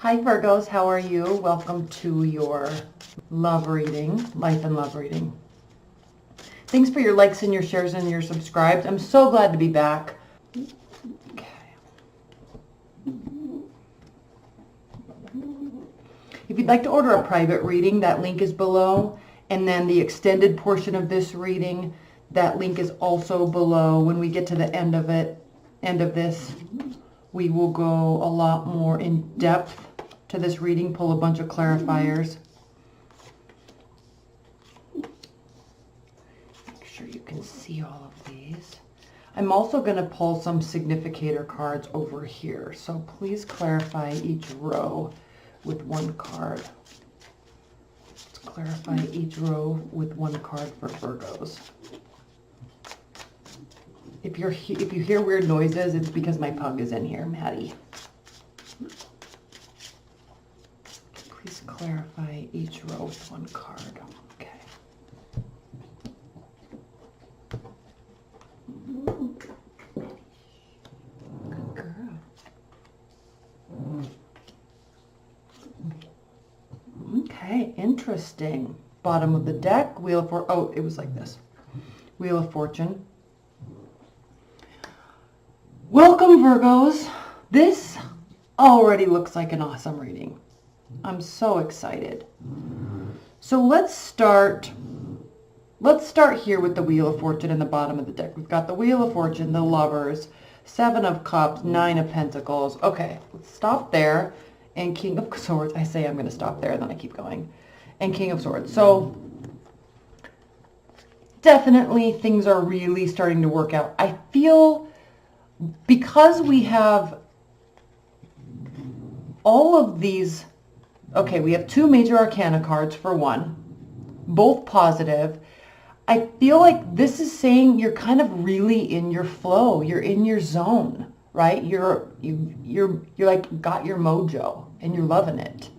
Hi Virgos, how are you? Welcome to your love reading, life and love reading. Thanks for your likes and your shares and your subscribes. I'm so glad to be back. Okay. If you'd like to order a private reading, that link is below. And then the extended portion of this reading, that link is also below. When we get to the end of this, we will go a lot more in depth to this reading, pull a bunch of clarifiers. Make sure you can see all of these. I'm also going to pull some significator cards over here. So please clarify each row with one card. Let's clarify each row with one card for Virgos. If you hear weird noises, it's because my pug is in here, Maddie. Please clarify each row with one card. Okay. Good girl. Okay, interesting. Bottom of the deck, Wheel of Fortune. Oh, it was like this. Wheel of Fortune. Welcome, Virgos. This already looks like an awesome reading. I'm so excited. So let's start here with the Wheel of Fortune in the bottom of the deck. We've got the Wheel of Fortune, the Lovers, Seven of Cups, Nine of Pentacles. Okay, let's stop there. And King of Swords. I say I'm going to stop there, and then I keep going. And King of Swords. So definitely things are really starting to work out. I feel because we have all of these. Okay, we have two major arcana cards for one, both positive. I feel like this is saying you're kind of really in your flow. You're in your zone, right? You're like got your mojo and you're loving it.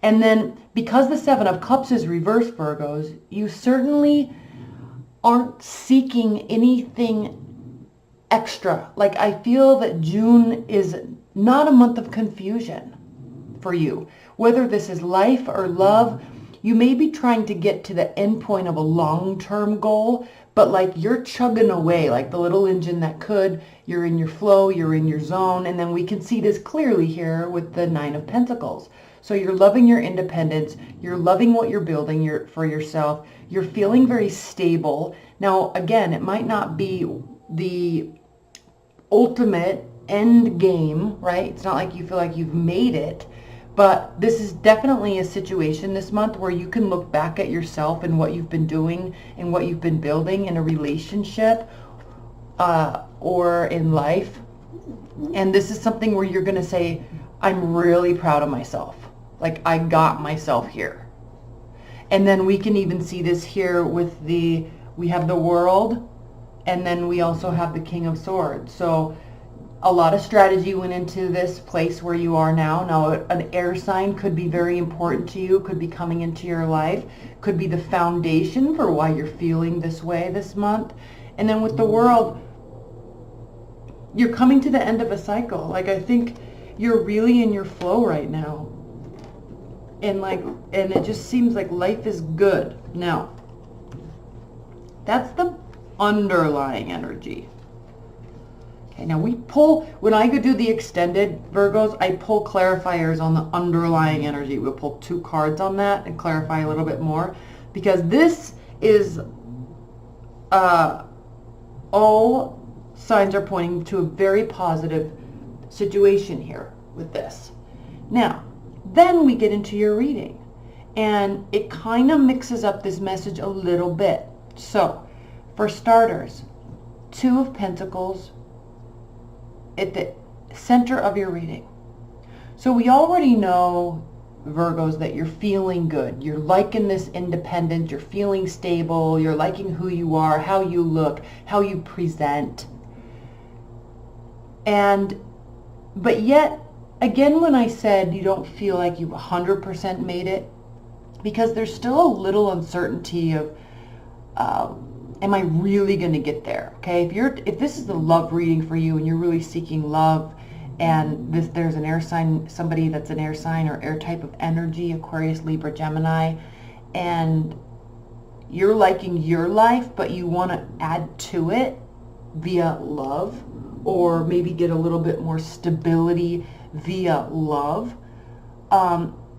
And then because the Seven of Cups is reversed, Virgos, you certainly aren't seeking anything extra. Like I feel that June is not a month of confusion for you. Whether this is life or love, you may be trying to get to the end point of a long-term goal, but like you're chugging away like the little engine that could. You're in your flow, you're in your zone, and then we can see this clearly here with the Nine of Pentacles. So you're loving your independence, you're loving what you're building for yourself, you're feeling very stable. Now, again, it might not be the ultimate end game, right? It's not like you feel like you've made it. But this is definitely a situation this month where you can look back at yourself and what you've been doing and what you've been building in a relationship or in life. And this is something where you're going to say, I'm really proud of myself. Like I got myself here. And then we can even see this here with we have the World, and then we also have the King of Swords. So a lot of strategy went into this place where you are now. Now, an air sign could be very important to you, could be coming into your life, could be the foundation for why you're feeling this way this month. And then with the World, you're coming to the end of a cycle. Like, I think you're really in your flow right now. And it just seems like life is good. Now, that's the underlying energy. Okay, now we pull, when I go do the extended Virgos, I pull clarifiers on the underlying energy. We'll pull two cards on that and clarify a little bit more, because this is, all signs are pointing to a very positive situation here with this. Now, then we get into your reading, and it kind of mixes up this message a little bit. So, for starters, Two of Pentacles at the center of your reading. So we already know, Virgos, that you're feeling good. You're liking this independence. You're feeling stable. You're liking who you are, how you look, how you present. But yet, again, when I said you don't feel like you've 100% made it, because there's still a little uncertainty of, am I really going to get there? Okay, if this is the love reading for you and you're really seeking love And there's an air sign, somebody that's an air sign or air type of energy, Aquarius, Libra, Gemini, and you're liking your life, but you want to add to it via love, or maybe get a little bit more stability via love.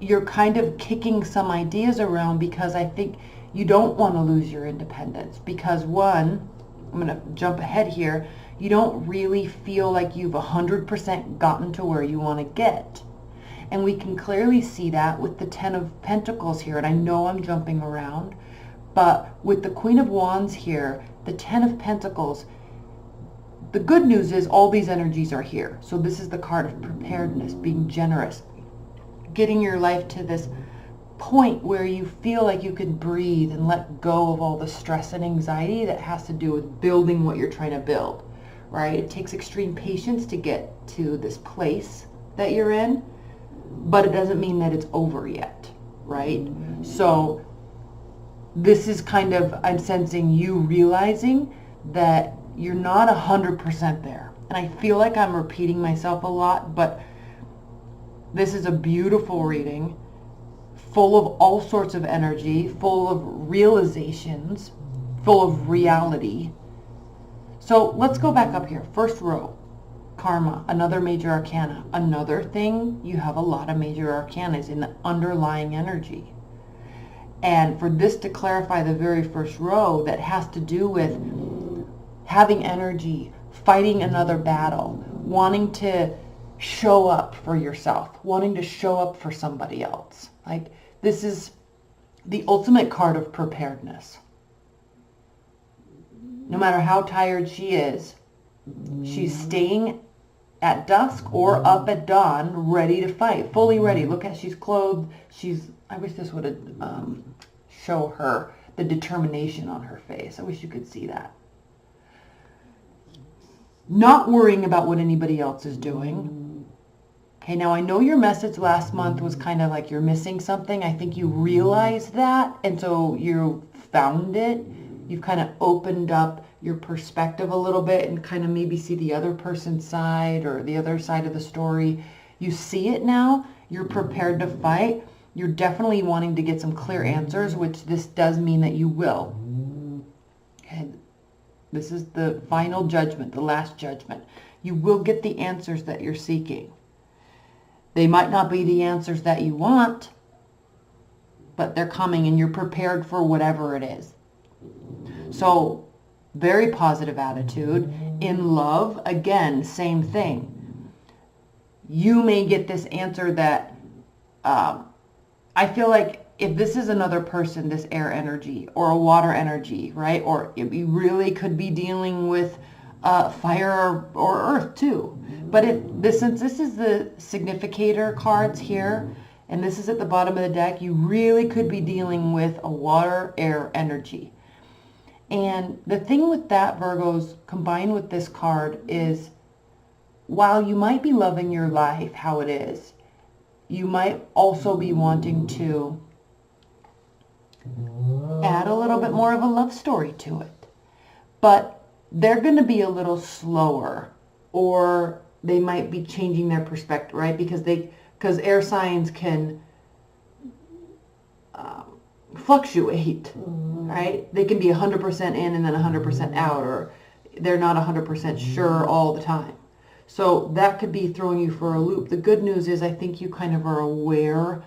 You're kind of kicking some ideas around because I think you don't want to lose your independence, because one, I'm going to jump ahead here, you don't really feel like you've 100% gotten to where you want to get. And we can clearly see that with the Ten of Pentacles here, and I know I'm jumping around, but with the Queen of Wands here, the Ten of Pentacles, the good news is all these energies are here. So this is the card of preparedness, being generous, getting your life to this point where you feel like you can breathe and let go of all the stress and anxiety that has to do with building what you're trying to build, right? It takes extreme patience to get to this place that you're in, but it doesn't mean that it's over yet, right? So this is kind of, I'm sensing you realizing that you're not 100% there. And I feel like I'm repeating myself a lot, but this is a beautiful reading, full of all sorts of energy, full of realizations, full of reality. So let's go back up here. First row, karma, another major arcana. Another thing, you have a lot of major arcanas in the underlying energy. And for this to clarify the very first row, that has to do with having energy, fighting another battle, wanting to show up for yourself, wanting to show up for somebody else. Like, this is the ultimate card of preparedness. No matter how tired she is, she's staying at dusk or up at dawn, ready to fight, fully ready. Look at, she's clothed. I wish this would have show her the determination on her face. I wish you could see that. Not worrying about what anybody else is doing. Okay, now I know your message last month was kind of like you're missing something. I think you realized that, and so you found it. You've kind of opened up your perspective a little bit and kind of maybe see the other person's side or the other side of the story. You see it now. You're prepared to fight. You're definitely wanting to get some clear answers, which this does mean that you will. Okay. This is the final judgment, the last judgment. You will get the answers that you're seeking. They might not be the answers that you want, but they're coming and you're prepared for whatever it is. So, very positive attitude. In love, again, same thing. You may get this answer that, I feel like if this is another person, this air energy or a water energy, right? Or you really could be dealing with fire or earth too. But since this is the significator cards here, and this is at the bottom of the deck, you really could be dealing with a water air energy. And the thing with that, Virgos, combined with this card is, while you might be loving your life how it is, you might also be wanting to add a little bit more of a love story to it. But they're going to be a little slower, or they might be changing their perspective, right? Because air signs can fluctuate, right? They can be 100% in and then 100% out, or they're not 100% sure all the time. So that could be throwing you for a loop. The good news is I think you kind of are aware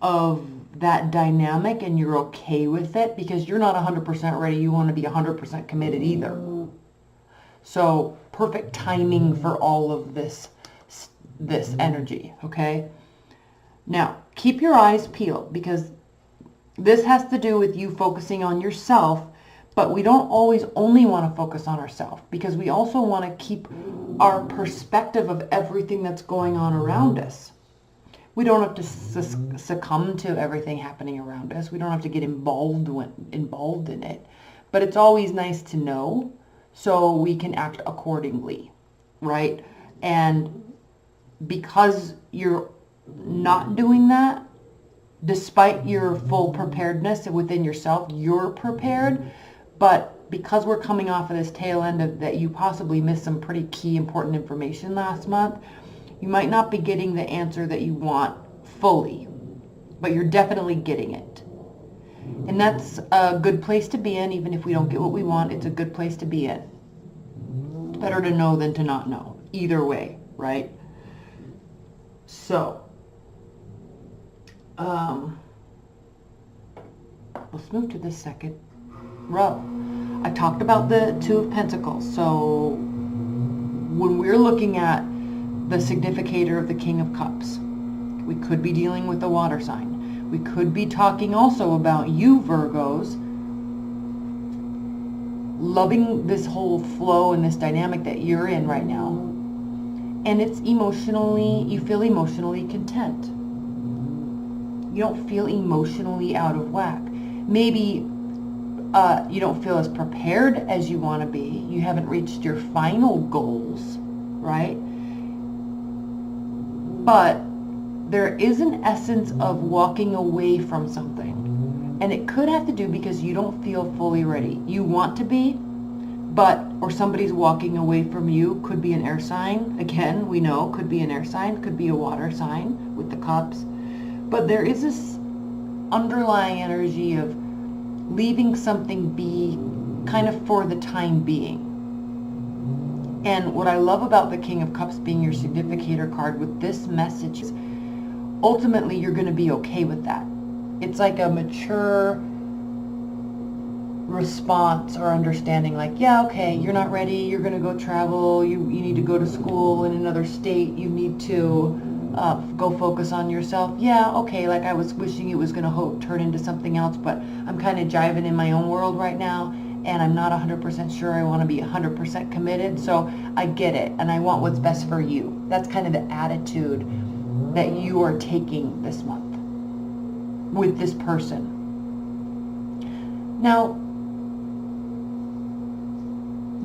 of that dynamic and you're okay with it, because you're not 100% ready. You want to be 100% committed either. So perfect timing for all of this energy, okay? Now, keep your eyes peeled, because this has to do with you focusing on yourself, but we don't always only want to focus on ourselves, because we also want to keep our perspective of everything that's going on around us. We don't have to succumb to everything happening around us. We don't have to get involved in it. But it's always nice to know so we can act accordingly, right? And because you're not doing that, despite your full preparedness within yourself, you're prepared. But because we're coming off of this tail end of that, you possibly missed some pretty key important information last month. You might not be getting the answer that you want fully, but you're definitely getting it. And that's a good place to be in. Even if we don't get what we want, it's a good place to be in. It's better to know than to not know. Either way, right? So, let's move to the second row. I talked about the Two of Pentacles. So when we're looking at the significator of the King of Cups, we could be dealing with a water sign. We could be talking also about you, Virgos, loving this whole flow and this dynamic that you're in right now. And it's emotionally, you feel emotionally content. You don't feel emotionally out of whack. Maybe you don't feel as prepared as you want to be. You haven't reached your final goals, right? But there is an essence of walking away from something. And it could have to do because you don't feel fully ready. You want to be, but, or somebody's walking away from you. Could be an air sign. Again, we know, could be an air sign, could be a water sign with the cups. But there is this underlying energy of leaving something be kind of for the time being. And what I love about the King of Cups being your significator card with this message is ultimately you're going to be okay with that. It's like a mature response or understanding, like, yeah, okay, you're not ready, you're going to go travel, you need to go to school in another state, you need to go focus on yourself. Yeah, okay, like I was wishing it was going to turn into something else, but I'm kind of jiving in my own world right now, and I'm not 100% sure I want to be 100% committed, so I get it, and I want what's best for you. That's kind of the attitude that you are taking this month with this person. Now,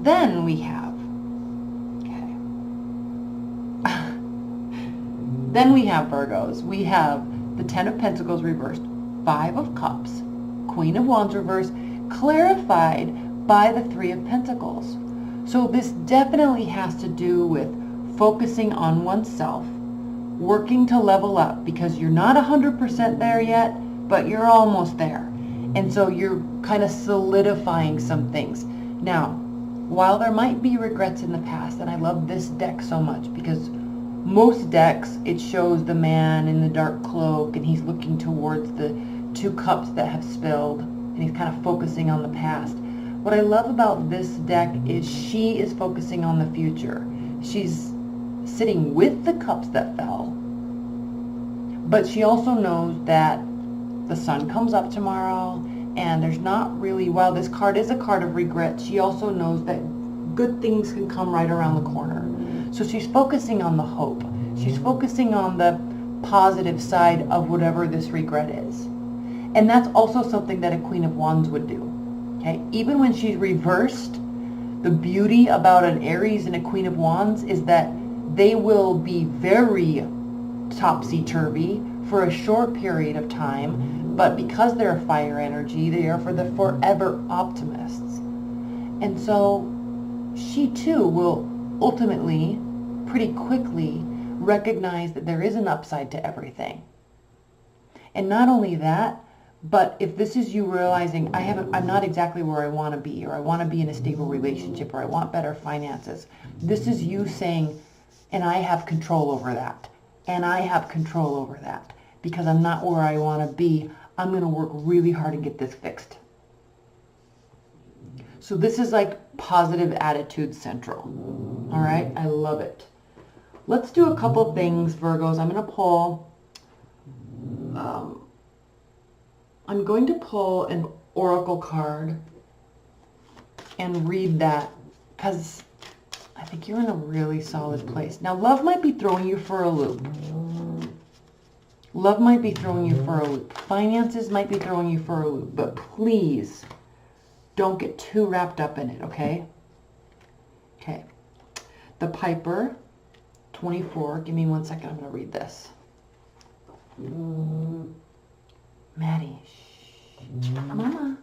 then we have, then we have Virgos. We have the Ten of Pentacles reversed, Five of Cups, Queen of Wands reversed, clarified by the Three of Pentacles. So this definitely has to do with focusing on oneself, working to level up, because you're not 100% there yet, but you're almost there. And so you're kind of solidifying some things. Now, while there might be regrets in the past, and I love this deck so much because most decks, it shows the man in the dark cloak and he's looking towards the two cups that have spilled and he's kind of focusing on the past. What I love about this deck is she is focusing on the future. She's sitting with the cups that fell, but she also knows that the sun comes up tomorrow, and there's not really, while this card is a card of regret, she also knows that good things can come right around the corner. So she's focusing on the hope. She's focusing on the positive side of whatever this regret is. And that's also something that a Queen of Wands would do. Okay? Even when she's reversed, the beauty about an Aries and a Queen of Wands is that they will be very topsy-turvy for a short period of time, but because they're a fire energy, they are for the forever optimists. And so she too will ultimately, pretty quickly, recognize that there is an upside to everything. And not only that, but if this is you realizing, I'm not exactly where I want to be, or I want to be in a stable relationship, or I want better finances, this is you saying, and I have control over that, and I have control over that, because I'm not where I want to be. I'm going to work really hard to get this fixed. So this is like positive attitude central. All right, I love it. Let's do a couple things, Virgos. I'm going to pull. I'm going to pull an oracle card and read that, because I think you're in a really solid place. Now, love might be throwing you for a loop. Love might be throwing you for a loop. Finances might be throwing you for a loop. But please don't get too wrapped up in it, okay? Okay. The Piper, 24. Give me 1 second. I'm going to read this. Maddie. Shh. Mama.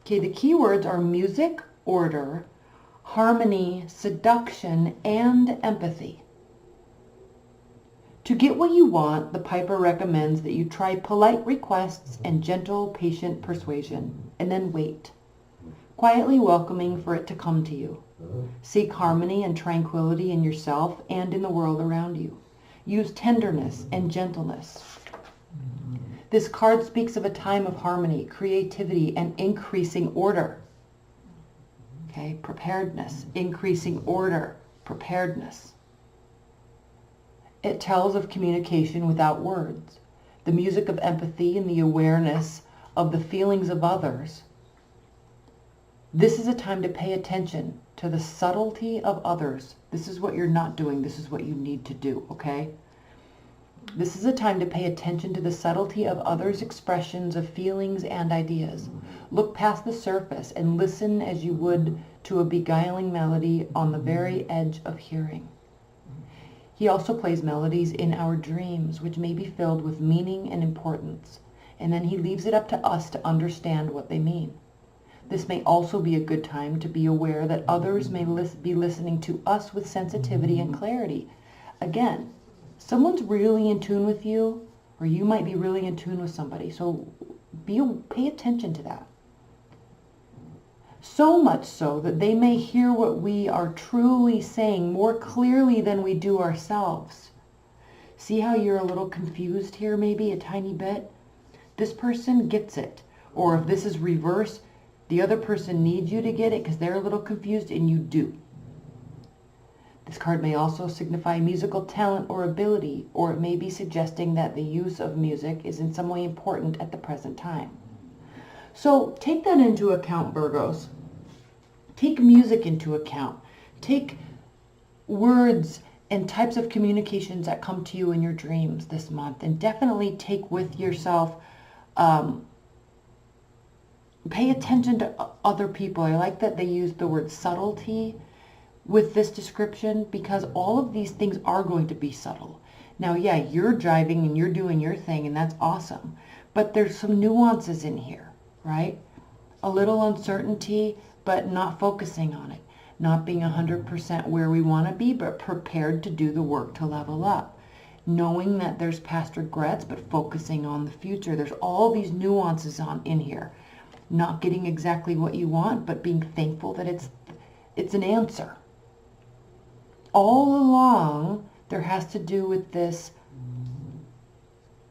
Okay, the keywords are music, order, harmony, seduction, and empathy. To get what you want, the Piper recommends that you try polite requests and gentle, patient persuasion, and then wait, quietly welcoming for it to come to you. Seek harmony and tranquility in yourself and in the world around you. Use tenderness and gentleness. This card speaks of a time of harmony, creativity, and increasing order. Okay, preparedness, increasing order, preparedness. It tells of communication without words, the music of empathy and the awareness of the feelings of others. This is a time to pay attention to the subtlety of others. This is what you're not doing. This is what you need to do, okay? This is a time to pay attention to the subtlety of others' expressions of feelings and ideas. Look past the surface and listen as you would to a beguiling melody on the very edge of hearing. He also plays melodies in our dreams, which may be filled with meaning and importance, and then he leaves it up to us to understand what they mean. This may also be a good time to be aware that others may be listening to us with sensitivity and clarity. Again, someone's really in tune with you, or you might be really in tune with somebody, so pay attention to that. So much so that they may hear what we are truly saying more clearly than we do ourselves. See how you're a little confused here, maybe a tiny bit? This person gets it. Or if this is reverse, the other person needs you to get it because they're a little confused and you do. This card may also signify musical talent or ability, or it may be suggesting that the use of music is in some way important at the present time. So take that into account, Virgos. Take music into account. Take words and types of communications that come to you in your dreams this month, and definitely take with yourself, pay attention to other people. I like that they use the word subtlety with this description, because all of these things are going to be subtle. Now, yeah, you're driving and you're doing your thing, and that's awesome, but there's some nuances in here, right? A little uncertainty, but not focusing on it. Not being 100% where we want to be, but prepared to do the work to level up. Knowing that there's past regrets, but focusing on the future. There's all these nuances in here. Not getting exactly what you want, but being thankful that it's an answer. All along, there has to do with this,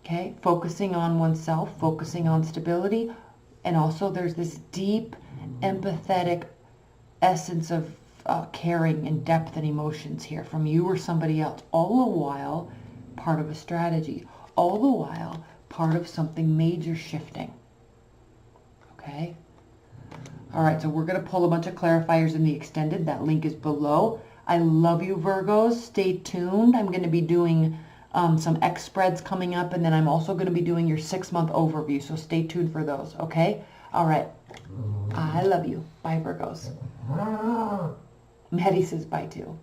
okay, focusing on oneself, focusing on stability, and also there's this deep, empathetic essence of caring and depth and emotions here from you or somebody else, all the while part of a strategy, all the while part of something major shifting. Okay? All right, so we're going to pull a bunch of clarifiers in the extended. That link is below. I love you, Virgos. Stay tuned. I'm going to be doing some X spreads coming up, and then I'm also going to be doing your 6-month overview, so stay tuned for those, okay? All right. I love you. Bye, Virgos. Maddie says bye, too.